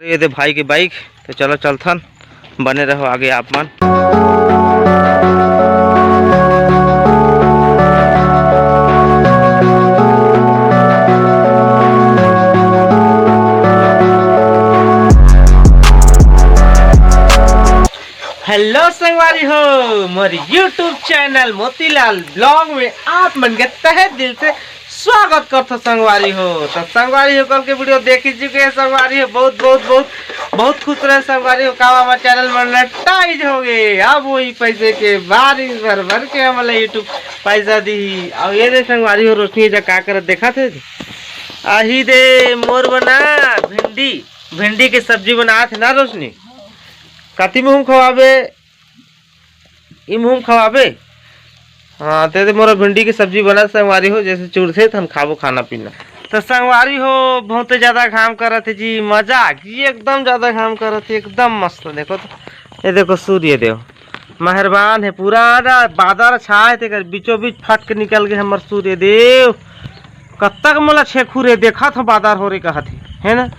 ये दे भाई की बाइक। तो चलो चलथन, बने रहो आगे आप मन। हेलो संगवारी हो, मोर यूट्यूब चैनल मोतीलाल ब्लॉग में आप मन के तहे दिल से स्वागत करते संगवारी हो। तो संगवारी हो कल के वीडियो देख ही चुके हैं संगवारी हो, बहुत बहुत बहुत बहुत खुश रहे संगवारी हो। काम हमारे चैनल में मोनेटाइज हो गए, अब वही पैसे के बारिश भर भर के हमारे यूट्यूब पैसा दी। अब ये दे संगवारी हो रोशनी जा का कर देखा थे आही दे मोर बना भिंडी की सब्जी बना थे ना रोशनी। कति मुँह खवाबे ई मुँह खवाबे। हाँ ते मोर भिंडी की सब्जी बना संगवारी हो, जैसे चूड़थे थन खाबो खाना पीना। तो संगवारी हो बहुत ज़्यादा घाम करत है जी, मजाक जी एकदम ज़्यादा घाम करत है, एकदम मस्त। देखो तो ये देखो सूर्य देव मेहरबान है, पूरा बादल छाए थे बीचों बीच फट के निकल गए हमारे सूर्य देव। कब तक मोला छेखुरे देखा था बादल हो रही कहा थी है ना,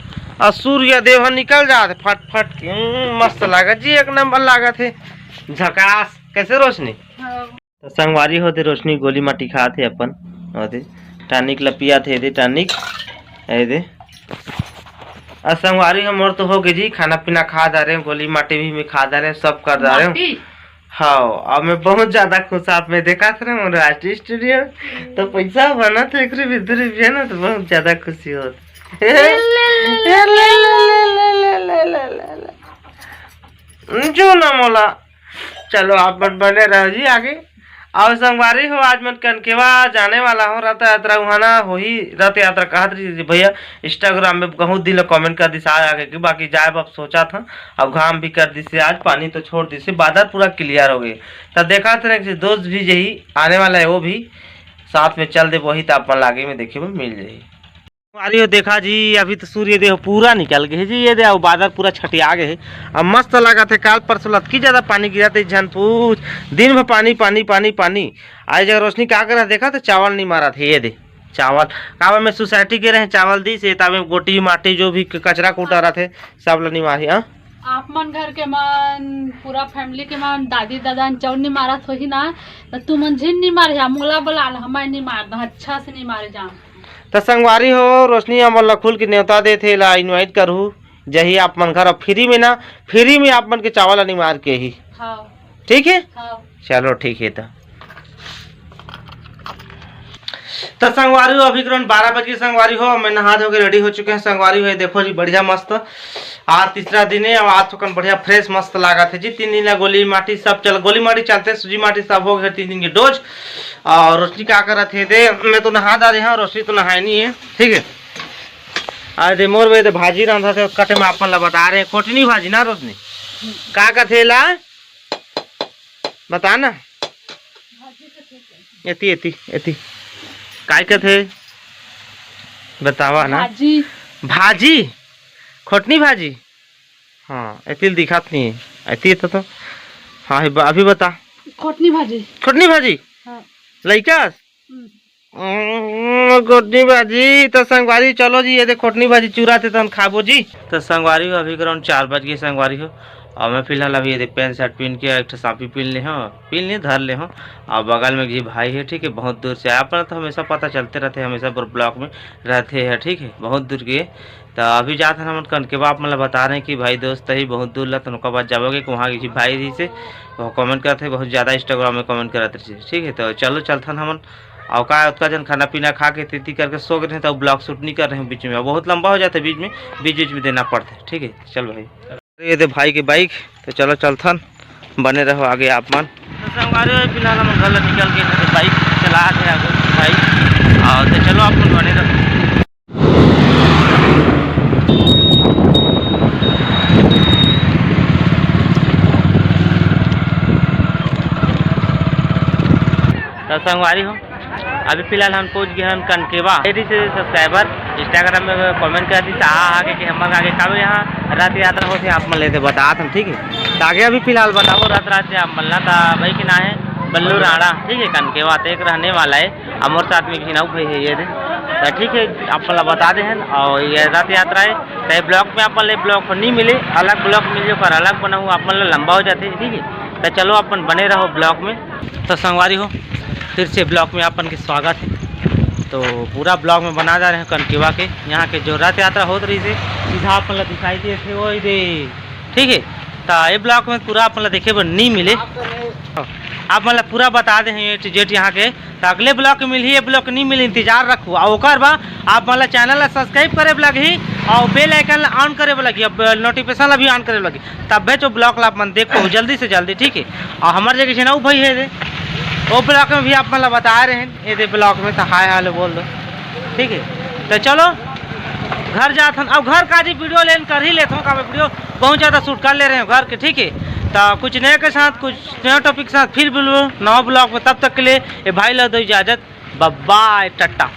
और सूर्य देव निकल जाते फट फट के। मस्त लागत जी, एक नंबर लागत है, झकास। कैसे रोशनी? तो संगवारी होते रोशनी गोली माटी खाते अपन होते टानिक लपिया थे दे टानिक दे। और संगवारी हम और तो हो गए जी, खाना पीना खा जा रहे हैं, गोली माटी भी में खा जा रहे हैं, सब कर जा रहे हैं। हाँ अब मैं बहुत ज्यादा खुश आप में देखा था राष्ट्रीय स्टूडियो तो पैसा बना था एक रुपये भी है ना, तो बहुत ज्यादा खुशी होती। जो ना मोला चलो आप बने रहो जी आगे। और संगवारी हो आज मैं कनकेवा जाने वाला हूँ, रथ यात्रा वहाँ ना हो ही रथ यात्रा कहा थी भैया। इंस्टाग्राम में बहुत दिल कमेंट कर दी आगे की, बाकी जाए अब सोचा था, अब घाम भी कर दी से, आज पानी तो छोड़ दी से, बादल पूरा क्लियर हो गए। तब देखा था कि दोस्त भी यही आने वाला है, वो भी साथ में चल दे, वही तो अपन लागे में देखे में मिल जाए। हो देखा जी अभी तो सूर्य देव पूरा निकल गए जी, ये दे बादल पूरा छटिया गए। अब मस्त लगा थे, काल परसों लतकी ज्यादा पानी गिरा थे झन पूछ, दिन में पानी पानी पानी पानी। आज जगह रोशनी क्या कर रहा देखा तो चावल नहीं मारा थे, ये दे चावल कावा में सोसाइटी के रहे चावल दी से तब गोटी माटी जो भी कचरा कूटा रहा थे सब नहीं मारी। हाँ आप मन घर के मन पूरा फैमिली के मन दादी दादा चौर नहीं मारा थो ही ना, तो तू मन झिन नहीं मारे मोला बोला हमारे नहीं मार अच्छा से नहीं मारे जा। तो संगवारी हो रोशनी हमन खुल के न्योता दे थे ला इनवाइट करूँ जही आप मन घर फ्री में ना, फ्री में आप मन के चावल नहीं मार के ही। हाँ ठीक है हाँ। चलो ठीक है। तो संगवारी हो अभी करीब 12 बजे संगवारी हो, मैं नहा धो के रेडी हो चुके हैं संगवारी हो। देखो जी बढ़िया मस्त आज तीसरा दिन है, आज तो बढ़िया फ्रेश मस्त लगा थे जी। 3 दिन गोली माटी सब चल, गोली माटी चलते सूजी माटी सब हो गए 3 दिन के डोज। और रोशनी क्या कर रहे थे, मैं तो नहा जा रही हूँ, रोशनी तो नहाए नहीं है। ठीक है आज मोर वे तो भाजी रहा था कटे में अपन ला बता रहे हैं, कोटनी भाजी ना रोशनी का थे ला बता ना। एती एती एती काय का थे बतावा ना। भाजी भाजी खोटनी भाजी। हाँ एतिल दिखात नहीं है एती तो हाँ अभी बता। खोटनी भाजी खोटनी भाजी हाँ। लइका खोटनी भाजी। तो संगवारी चलो जी ये दे खोटनी भाजी चूरा थे तो खाबो जी। तो संगवारी हो अभी करीब 4 बज गए संगवारी हो, और मैं फिलहाल अभी ये पैंट शर्ट पहन के एक साफी पहन ले धर ले हूँ। और बगल में जी भाई है, ठीक है बहुत दूर से आया, अपना तो हमेशा पता चलते रहते हैं, हमेशा ब्लॉक में रहते हैं, ठीक है बहुत दूर के। तो अभी जाते हैं हम कनकेवा आप मतलब बता रहे हैं कि भाई दोस्त ही बहुत दूर लगा, तो उनका बात जाओगे कि वहाँ की भाई जी से वो कमेंट करते हैं बहुत ज़्यादा, इंस्टाग्राम में कमेंट करते थे। ठीक है तो चलो चलते हम और का उसका जन खाना पीना खा के तीती करके सो गए हैं, तो ब्लॉग शूट नहीं कर रहे हैं बीच में, बहुत लंबा हो जाता है बीच में देना पड़ता है। ठीक है चल भाई ये दे भाई की बाइक। तो चलो चलथन, बने रहो आगे आप मन। तो संगवारी फिलहाल हम घर निकल गए, बाइक चला थे आगे भाई, और तो चलो आप मन बने रहो। तो संगवारी हो अभी फिलहाल हम पहुंच गए हम कनकेवा। मेरी से सब्सक्राइबर इंस्टाग्राम में कमेंट कर दी आगे कि हम आगे कब यहाँ रथ यात्रा होती है आप मन लेते बता हम। ठीक है तो आगे अभी फिलहाल बताओ रथ से आप मलना था भाई कि ना है बल्लू राणा। ठीक है कनकेवा तो एक रहने वाला है, हमारे साथ में घिनाऊ भाई है ये दे तो ठीक है आप मतलब बता दे हैं। और ये रथ यात्रा है तो ये ब्लॉक में अपन ब्लॉक नहीं मिले, अलग ब्लॉक मिल जो कर अलग बना हुआ अपन लंबा हो जाते, ठीक है। तो चलो अपन बने रहो ब्लॉक में। तो संगवारी हो फिर से ब्लॉक में अपन के स्वागत है। तो पूरा ब्लॉक में बना जा रहे हैं कनकेवा के यहाँ के जो रथ यात्रा हो रही थी सीधा अपन दिखाई दिए थे वो दे, ठीक है। तो ये ब्लॉक में पूरा अपन देखे पर नहीं मिले, आप मतलब पूरा बता दे हैं जेट यहाँ के। तो अगले ब्लॉक मिल ही, ये ब्लॉक नहीं मिले इंतजार रखो। और ओकर बा आप मतलब चैनल सब्सक्राइब करे लगी और बेल आइकन ऑन करे लगी, अब नोटिफिकेशन अभी ऑन करे लगी, तब जो ब्लॉक ला अपन देखो जल्दी से जल्दी, ठीक है। और हमारे जगह ना वो भाई है वो ब्लॉक में भी आप मतलब बता रहे हैं ये ब्लॉक में, तो हाय हाल बोल दो, ठीक है। तो चलो घर जाता हूँ, अब घर का जी वीडियो लेन कर ही लेता हूँ, का वीडियो बहुत ज़्यादा शूट कर ले रहे हैं घर के, ठीक है। तो कुछ नए के साथ कुछ नए टॉपिक के साथ फिर नवा ब्लॉग में, तब तक के लिए ये भाई लो दो इजाज़त, बाय टाटा।